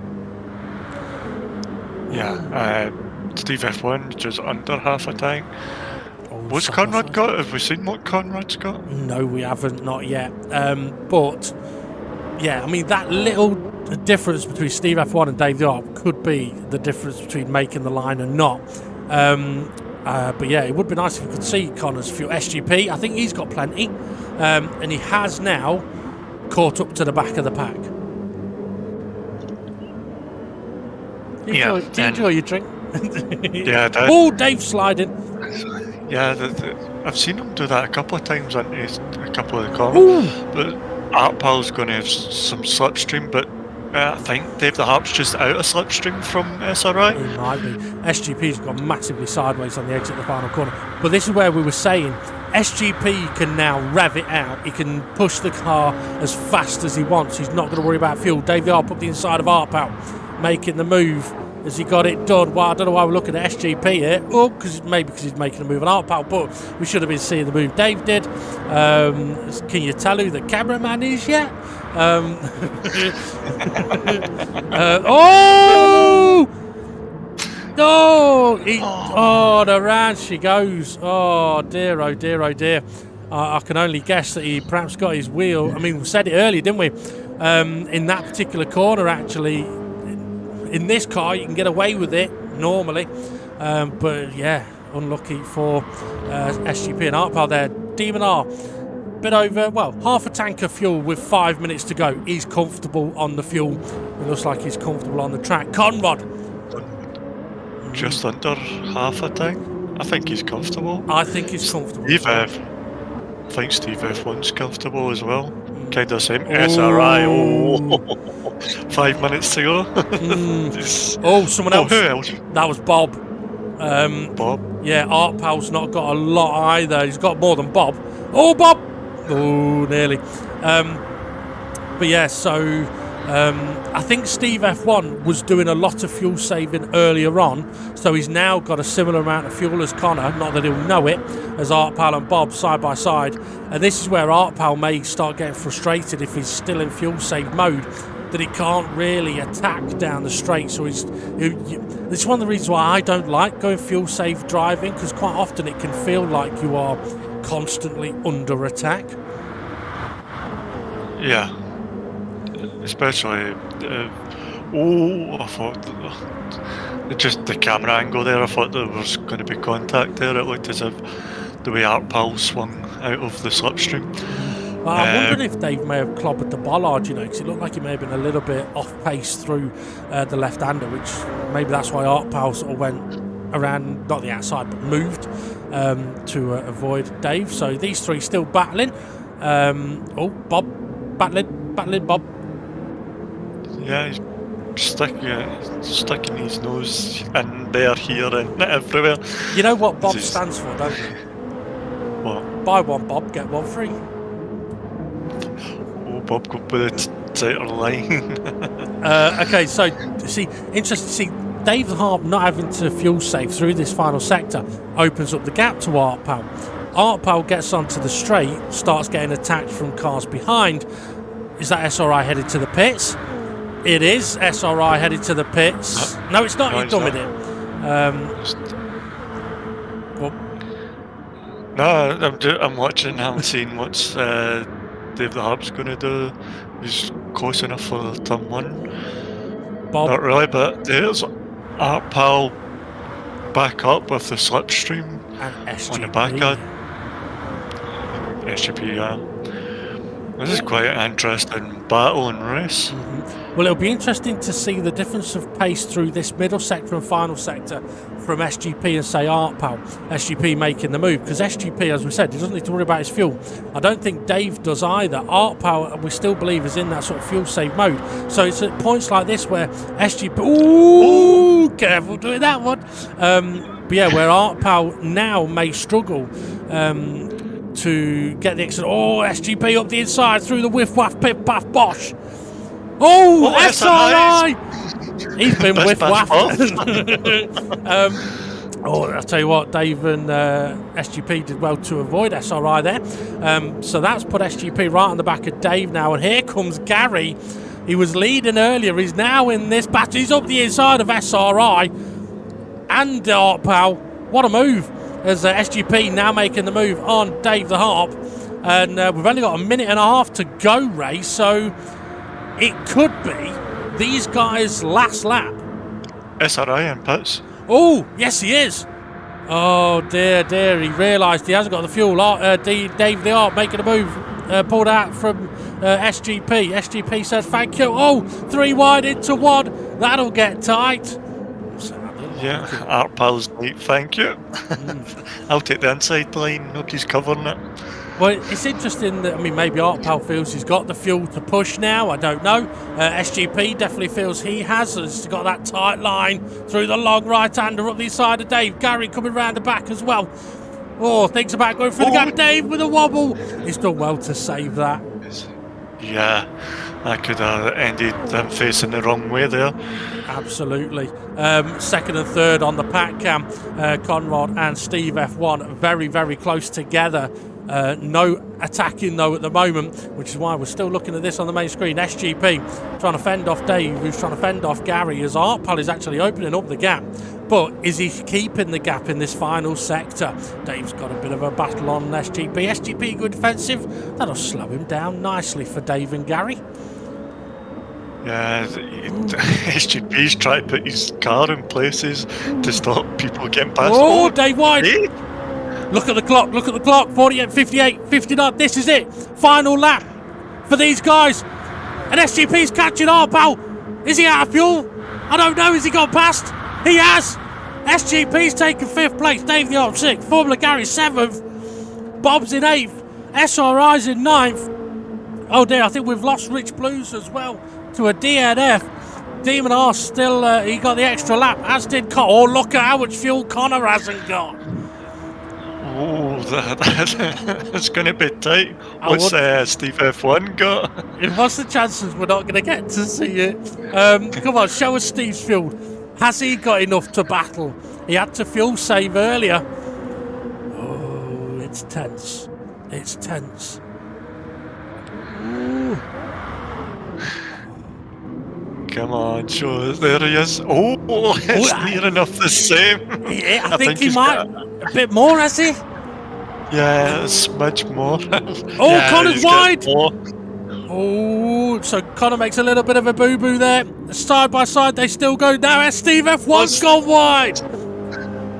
Yeah, Steve F1 just under half a tank. What's Conrad got? Have we seen what Conrad's got? No, we haven't, not yet. But yeah, I mean, that little difference between Steve F1 and Dave the Harp could be the difference between making the line and not. But yeah, it would be nice if we could see Connor's fuel. SGP, I think he's got plenty. And he has now caught up to the back of the pack. Do you enjoy your drink? Yeah, oh, Dave's sliding. Yeah, I've seen him do that a couple of times on a couple of the corners. But Artpal's going to have some slipstream, but I think Dave the Harp's just out of slipstream from SRI. It might be. SGP's gone massively sideways on the exit of the final corner. But this is where we were saying SGP can now rev it out. He can push the car as fast as he wants. He's not going to worry about fuel. Dave the Harp up the inside of Artpal, making the move. Has he got it done? Well, I don't know why we're looking at SGP here. Oh, because he's making a move on Artpal, but we should have been seeing the move Dave did. Can you tell who the cameraman is yet? Oh! No! Around she goes. Oh dear, oh dear, oh dear. I can only guess that he perhaps got his wheel. I mean, we said it earlier, didn't we? In that particular corner, actually. In this car, you can get away with it normally, but yeah, unlucky for SGP and Artpal there. Demon R, bit over, well, half a tank of fuel with 5 minutes to go. He's comfortable on the fuel. It looks like he's comfortable on the track. Conrad. Just under half a tank. I think he's comfortable. I think he's comfortable. I think Steve F1's comfortable as well. Kind of same. SRI. Oh. 5 minutes to go. Someone else. Who else? That was Bob. Bob. Yeah, Artpal's not got a lot either. He's got more than Bob. Oh, Bob! Oh, nearly. But yeah, so I think Steve F1 was doing a lot of fuel saving earlier on, so he's now got a similar amount of fuel as Connor, not that he'll know it, as Artpal and Bob side by side. And this is where Artpal may start getting frustrated if he's still in fuel save mode, that he can't really attack down the straight. So this is one of the reasons why I don't like going fuel save driving, because quite often it can feel like you are constantly under attack. Yeah, especially I thought just the camera angle there, I thought there was going to be contact there. It looked as if the way Artpal swung out of the slipstream. Well, I'm wondering if Dave may have clobbered the bollard, because it looked like he may have been a little bit off pace through the left-hander, which maybe that's why Artpal sort of went around, not the outside, but moved to avoid Dave. So these three still battling. Bob, battling Bob. Yeah, he's sticking his nose in there, here, and everywhere. You know what Bob stands for, don't you? What? Buy one Bob, get one free. Bob got with a tighter line. Okay, so interesting to see Dave the Harp not having to fuel save through this final sector opens up the gap to Artpal. Artpal gets onto the straight, starts getting attacked from cars behind. Is that SRI headed to the pits? It is SRI headed to the pits. No, it's not. You're done with it. I'm watching. I haven't seen what's Dave the Harp's going to do. He's close enough for turn one. Bob. Not really, but there's Artpal back up with the slipstream And SGP. on the back end. SGP, yeah. This is quite an interesting battle and race. Mm-hmm. Well, it'll be interesting to see the difference of pace through this middle sector and final sector from SGP and, say, Artpal. SGP making the move, because SGP, as we said, he doesn't need to worry about his fuel. I don't think Dave does either. Artpal, we still believe, is in that sort of fuel save mode. So it's at points like this where SGP... Ooh, careful doing that one. But yeah, where Artpal now may struggle to get the exit. SGP up the inside through the whiff-waff, pip-paff, bosh. SRI! He's been whiff-waff. I'll tell you what, Dave and SGP did well to avoid SRI there. So that's put SGP right on the back of Dave now. And here comes Gary. He was leading earlier. He's now in this battle. He's up the inside of SRI and Artpal. What a move. As SGP now making the move on Dave the Harp. And we've only got a minute and a half to go, Ray. So it could be these guys' last lap. SRI in pits. Oh, yes, he is. Oh dear, dear. He realised he hasn't got the fuel. Dave the Art making a move. Pulled out from SGP. SGP says thank you. Oh, 3 wide into 1. That'll get tight. Yeah, Art Pal's neat, thank you. I'll take the inside line, nobody's covering it. Well, it's interesting that, maybe Art Pal feels he's got the fuel to push now, I don't know. SGP definitely feels he has. He's got that tight line through the long right-hander up the side of Dave. Gary coming round the back as well. Oh, thinks about going through the gap. Dave with a wobble. He's done well to save that. Yeah, that could have ended them facing the wrong way there. Absolutely. Second and third on the pack cam. Conrad and Steve F1 very, very close together. No attacking though at the moment, which is why we're still looking at this on the main screen. SGP trying to fend off Dave, who's trying to fend off Gary, as Artpal is actually opening up the gap. But is he keeping the gap in this final sector? Dave's got a bit of a battle on SGP. SGP good defensive. That'll slow him down nicely for Dave and Gary. Yeah, SGP's trying to put his car in places to stop people getting past. Oh, Dave wide. Hey. Look at the clock, 48, 58, 59, this is it. Final lap for these guys. And SGP's catching Artpal. Is he out of fuel? I don't know, has he gone past? He has. SGP's taken 5th place, Dave the Art 6th, Formula Gary 7th, Bob's in 8th, SRI's in 9th. Oh dear, I think we've lost Rich Blues as well to a DNF. Demon R still, he got the extra lap, as did Connor. Oh, look at how much fuel Connor hasn't got. Oh, that's going to be tight. What's Steve F1 got? What's the chances we're not going to get to see it? Come on, show us Steve's fuel. Has he got enough to battle? He had to fuel save earlier. Oh, it's tense. It's tense. Ooh. Come on, show us. There he is. Oh, it's near enough the same. Yeah, I think he might. A bit more, has he? Yeah, a smidge more. Oh, yeah, Connor's wide. Oh, so Connor makes a little bit of a boo-boo there. Side by side, they still go. Now Steve F1's gone wide.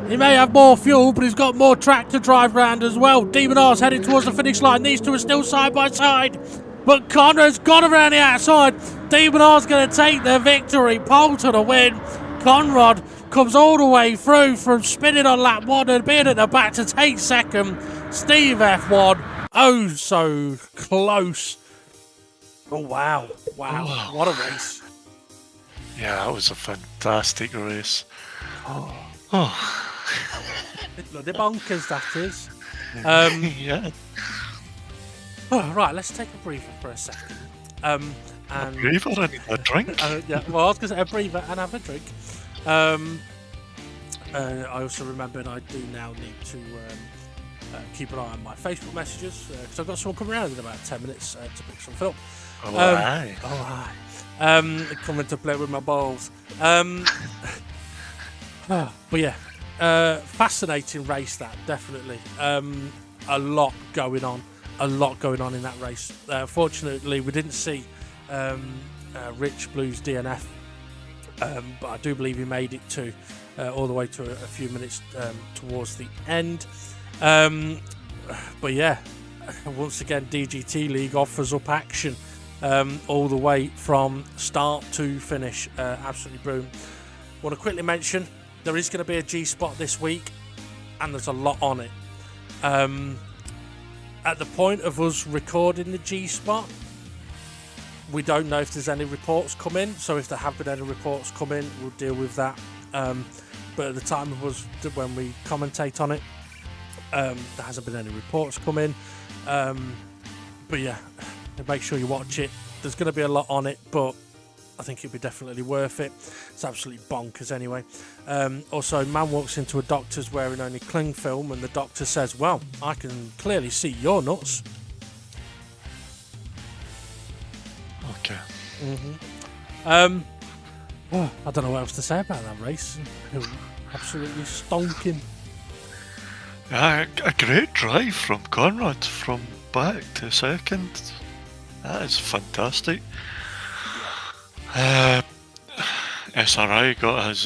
He may have more fuel, but he's got more track to drive round as well. Demon R's heading towards the finish line. These two are still side by side. But Connor's gone around the outside. Demon R's going to take the victory. Pole to the win. Conrad comes all the way through from spinning on lap 1 and being at the back to take second. Steve F1, oh so close. Oh wow, wow, what a race. Yeah, that was a fantastic race. Oh. Oh. The bonkers, that is. Yeah. Oh, right, let's take a breather for a second. And a breather and a drink? Yeah, well, I was going to say a breather and have a drink. I also remembered I do now need to keep an eye on my Facebook messages because I've got someone coming around in about 10 minutes to pick some film. Oh, hi. Oh, hi. Coming to play with my balls. But yeah, fascinating race that, definitely. A lot going on in that race. Fortunately, we didn't see Rich Blues DNF, but I do believe he made it to all the way to a few minutes towards the end. But yeah, once again, DGT League offers up action all the way from start to finish. Absolutely brilliant. Want to quickly mention there is going to be a G-Spot this week, and there's a lot on it. At the point of us recording the G-Spot, we don't know if there's any reports come in, so if there have been any reports come in, we'll deal with that. But at the time of us, when we commentate on it, there hasn't been any reports come in. But yeah, make sure you watch it. There's going to be a lot on it, but I think it'll be definitely worth it. It's absolutely bonkers anyway. Also, man walks into a doctor's wearing only cling film, and the doctor says, well, I can clearly see your nuts. Okay. Mm-hmm. I don't know what else to say about that race. Absolutely stonking. Yeah, a great drive from Conrad from back to second. That is fantastic. SRI got his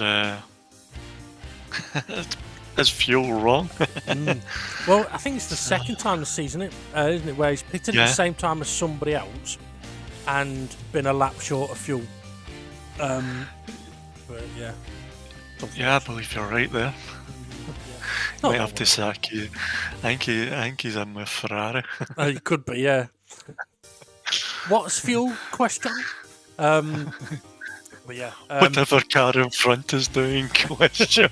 his fuel wrong. Well, I think it's the second time this season, isn't it? Where he's pitted at the same time as somebody else and been a lap short of fuel. But yeah. Yeah, I believe you're right there. Yeah. Might have to sack you. I think he's in with Ferrari. He could be, yeah. What's fuel? Question. But yeah. Whatever car in front is doing, question.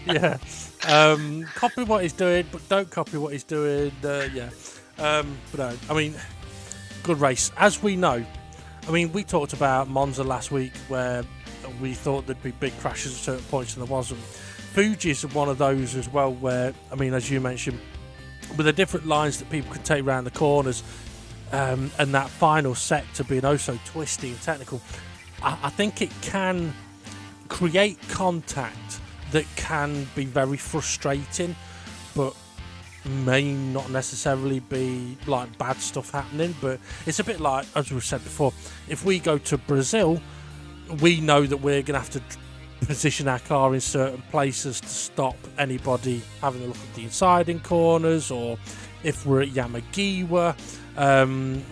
Yeah. Copy what he's doing, but don't copy what he's doing. Yeah. But no, I mean, good race. As we know, I mean, we talked about Monza last week where we thought there'd be big crashes at certain points and there wasn't. Fuji's one of those as well where, I mean, as you mentioned, with the different lines that people can take around the corners and that final sector being oh so twisty and technical, I think it can create contact that can be very frustrating, but may not necessarily be like bad stuff happening. But it's a bit like, as we've said before, if we go to Brazil, we know that we're going to have to position our car in certain places to stop anybody having a look at the inside in corners, or if we're at Yamagiwa,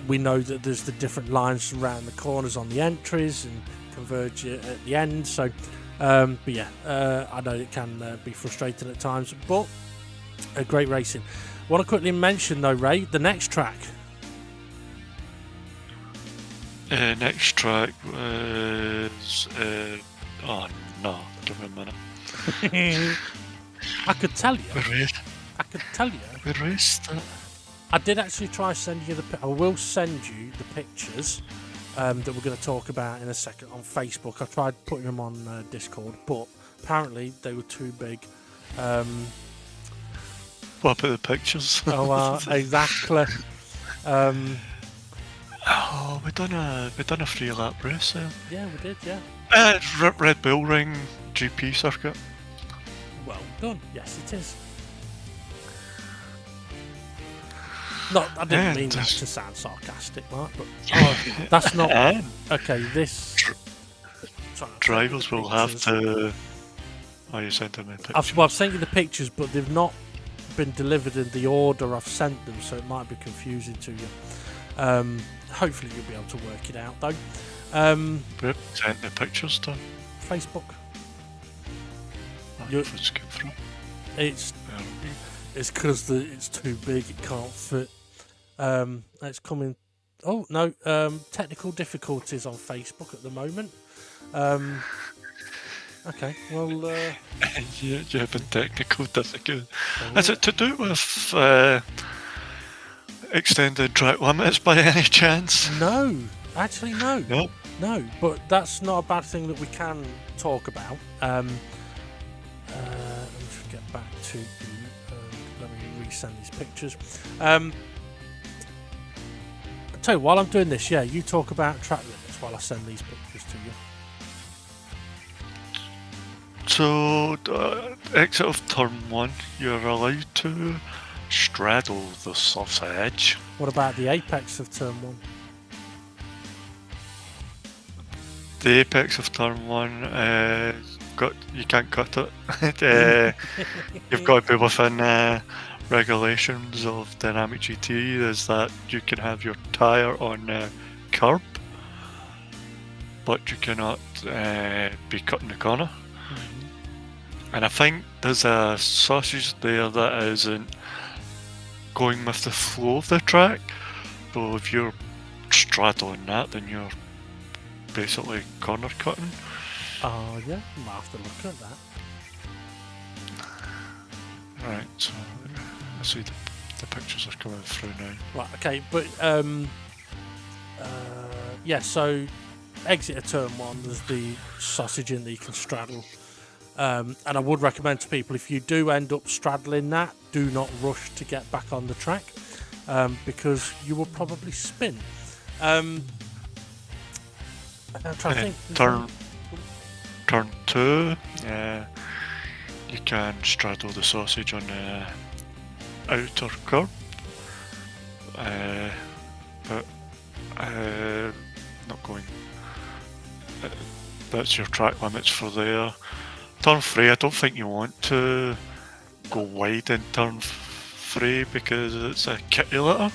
we know that there's the different lines around the corners on the entries and converge at the end. So but yeah, I know it can be frustrating at times, but a great racing. I want to quickly mention though, Ray, the next track. Next track was oh no, give me a minute. I could tell you. I could tell you. We raced it. I did actually try sending you I will send you the pictures that we're going to talk about in a second on Facebook. I tried putting them on Discord, but apparently they were too big. What about the pictures? Oh, exactly. Oh, we done a 3 lap race there. Yeah, we did. Yeah. Red Bull Ring GP circuit. Well done. Yes, it is. Not, I didn't mean that to sound sarcastic, Mark, but that's not okay. This drivers will have to. Oh, you sent them pictures. I've sent you the pictures, but they've not been delivered in the order I've sent them, so it might be confusing to you. Hopefully, you'll be able to work it out, though. Sent the pictures to Facebook. It's because it's too big, it can't fit. It's coming. Oh no, technical difficulties on Facebook at the moment. Okay, well. You're having technical difficulties. Is it to do with extended track limits by any chance? No, actually no. Nope. No, but that's not a bad thing that we can talk about. Let me just get back to let me resend these pictures. I'll tell you, while I'm doing this, yeah, you talk about track limits while I send these pictures to you. So, exit of turn 1, you're allowed to straddle the soft edge. What about the apex of turn 1? The apex of turn 1, you can't cut it. You've got to be within regulations of Dynamic GT. Is that you can have your tyre on curb, but you cannot be cutting the corner. And I think there's a sausage there that isn't going with the flow of the track. So if you're straddling that, then you're basically corner cutting. Oh yeah, I might have to look at that. Right, so I see the pictures are coming through now. Right, okay, but yeah, so exit of turn 1, there's the sausage in that you can straddle. And I would recommend to people, if you do end up straddling that, do not rush to get back on the track, because you will probably spin. I'm trying to think. Turn 2, you can straddle the sausage on the outer curb, but not going. That's your track limits for there. turn 3, I don't think you want to go wide in turn 3 because it's a kitty litter.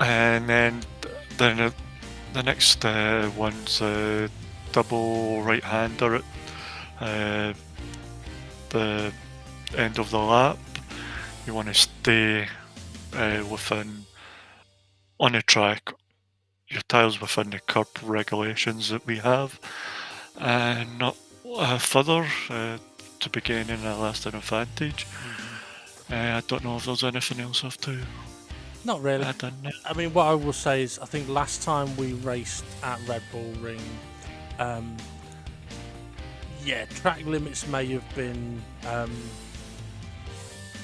And then the next one's a double right-hander at the end of the lap. You want to stay within, on the track, your tyres within the curb regulations that we have, and not further to be gaining a lasting advantage. I don't know if there's anything else I have to Not really. add in there. I mean, what I will say is, I think last time we raced at Red Bull Ring, track limits may have been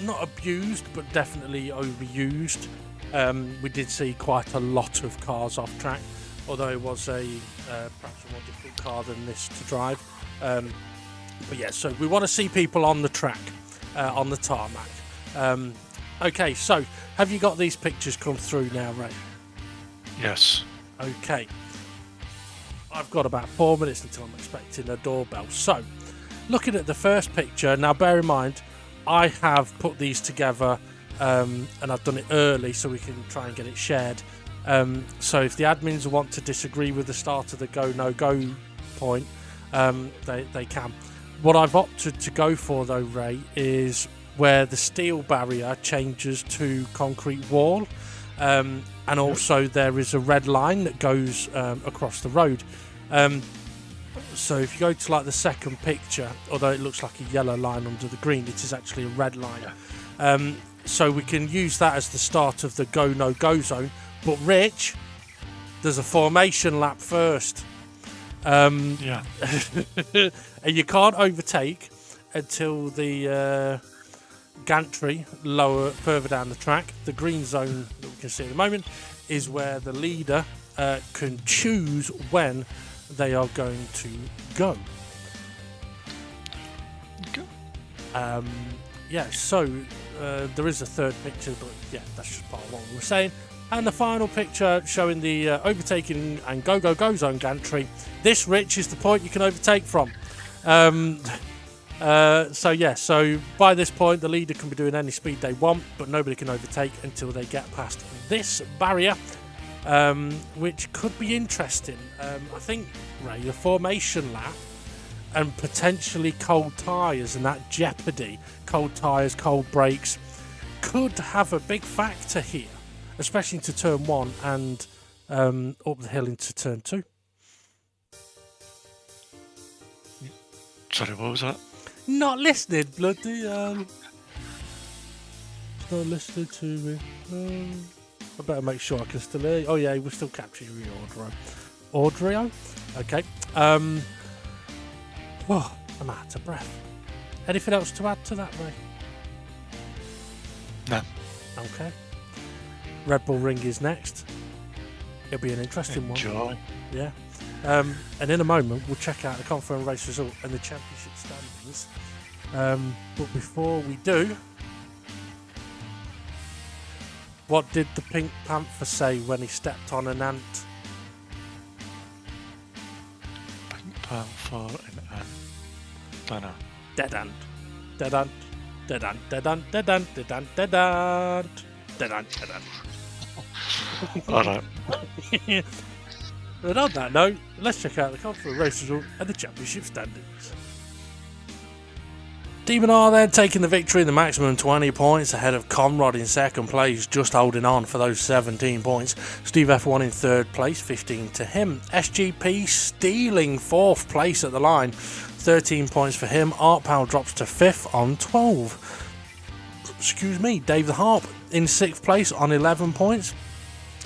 not abused, but definitely overused. We did see quite a lot of cars off track, although it was a perhaps a more difficult car than this to drive. But yeah, so we want to see people on the track, on the tarmac. Okay, so have you got these pictures come through now, Ray? Yes. Okay. I've got about 4 minutes until I'm expecting a doorbell. So, looking at the first picture, now bear in mind, I have put these together and I've done it early so we can try and get it shared. So if the admins want to disagree with the start of the go, no go point, they can. What I've opted to go for though, Ray, is where the steel barrier changes to concrete wall, and also there is a red line that goes across the road. So if you go to like the second picture, although it looks like a yellow line under the green, it is actually a red line. So we can use that as the start of the go no go zone. But Rich, there's a formation lap first. And you can't overtake until the gantry further down the track. The green zone that we can see at the moment is where the leader can choose when they are going to go. So there is a third picture, but yeah, that's just part of what we were saying. And the final picture showing the overtaking and go zone gantry. This, Rich, is the point you can overtake from. So by this point the leader can be doing any speed they want, but nobody can overtake until they get past this barrier, which could be interesting. I think, Ray, the formation lap and potentially cold tyres and that jeopardy, cold tyres, cold brakes, could have a big factor here, especially into turn 1 and up the hill into turn 2. Sorry, what was that? Not listening, bloody not listening to me. I better make sure I can still hear you. Oh yeah, we're still capturing your audio. Okay. Well, I'm out of breath. Anything else to add to that, Ray? No. Okay. Red Bull Ring is next. It'll be an interesting one. Yeah. And in a moment, we'll check out the confirmed race result and the championship standings. But before we do, what did the Pink Panther say when he stepped on an ant? Pink Panther and ant. Dunno. Dead ant. Dead ant. Dead ant. Dead ant. Dead ant. Dead ant. Dead ant. Dead ant. Dead ant. Alright. And on that note, let's check out the confirmed race result and the championship standings. Demon R then taking the victory in the maximum 20 points ahead of Conrad in second place, just holding on for those 17 points. Steve F1 in third place, 15 to him. SGP stealing fourth place at the line, 13 points for him. Art Powell drops to fifth on 12. Dave the Harp in sixth place on 11 points.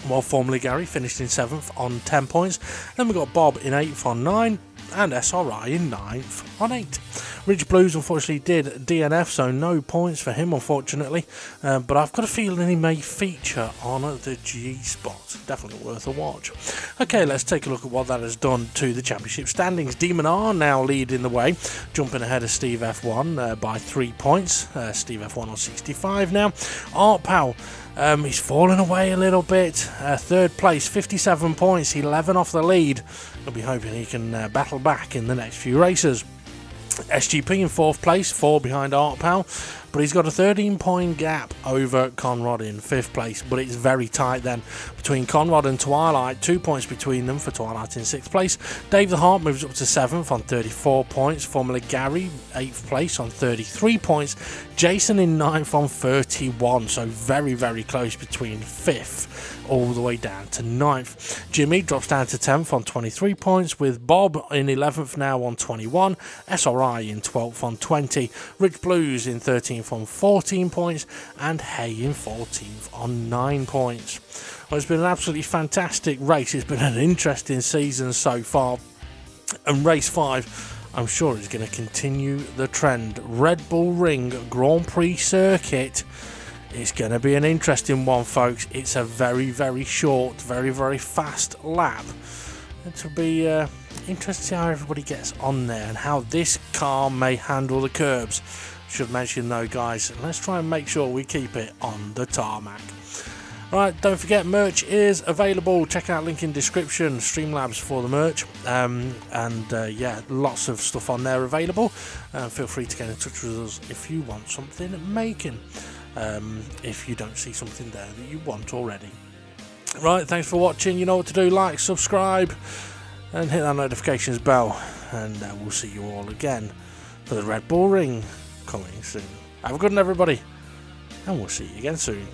While formerly Gary finished in 7th on 10 points. Then we've got Bob in 8th on 9 and SRI in 9th on 8. Rich Blues unfortunately did DNF, so no points for him unfortunately, but I've got a feeling he may feature on the G-spot. Definitely worth a watch. Okay, let's take a look at what that has done to the championship standings. Demon R now leading the way, jumping ahead of Steve F1 by 3 points. Steve F1 on 65 now. Art Pal, he's fallen away a little bit. Third place, 57 points, 11 off the lead. I'll be hoping he can battle back in the next few races. SGP in 4th place, 4 behind Art Pal, but he's got a 13-point gap over Conrad in 5th place, but it's very tight then between Conrad and Twilight, 2 points between them for Twilight in 6th place. Dave the Heart moves up to 7th on 34 points, Formula Gary 8th place on 33 points, Jason in 9th on 31, so very, very close between 5th all the way down to 9th. Jimmy drops down to 10th on 23 points, with Bob in 11th now on 21, SRI in 12th on 20, Rich Blues in 13th on 14 points, and Hay in 14th on 9 points. Well, it's been an absolutely fantastic race. It's been an interesting season so far, and race 5 I'm sure is going to continue the trend. Red Bull Ring Grand Prix circuit. It's going to be an interesting one, folks. It's a very, very short, very, very fast lap. It'll be interesting to see how everybody gets on there and how this car may handle the curbs. Should mention though, guys, let's try and make sure we keep it on the tarmac. Right, don't forget, merch is available. Check out link in description, Streamlabs for the merch, yeah, lots of stuff on there available. Feel free to get in touch with us if you want something making, if you don't see something there that you want already. Right, thanks for watching. You know what to do: like, subscribe, and hit that notifications bell, and we'll see you all again for the Red Bull Ring coming soon. Have a good one, everybody, and we'll see you again soon.